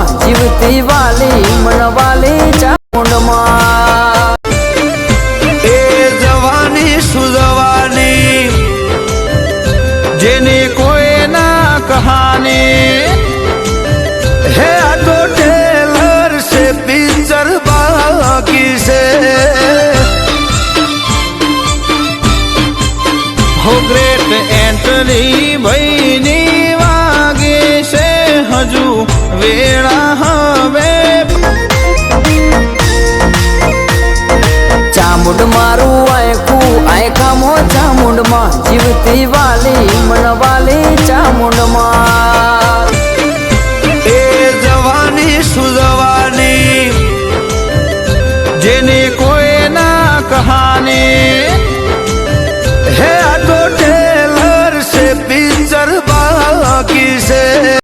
ચામુંડમાં જીવતી વાલી મનવાલી ચામુંડમાં એ જવાની સુજવાની જેની કોઈ ના કહાની હે આ તો ટેલર સે પિક્ચર બાકી છે હો ગ્રેટ એન્ટની ભાઈની વાગે છે હજુ વેળા હવે ચામુંડ મારું આયખું આયખામો ચામુંડમાં જીવતી વાલી મનવાલી ચામુંડમાં એ જવાની સુજવાની જેની કોઈ ના કહાની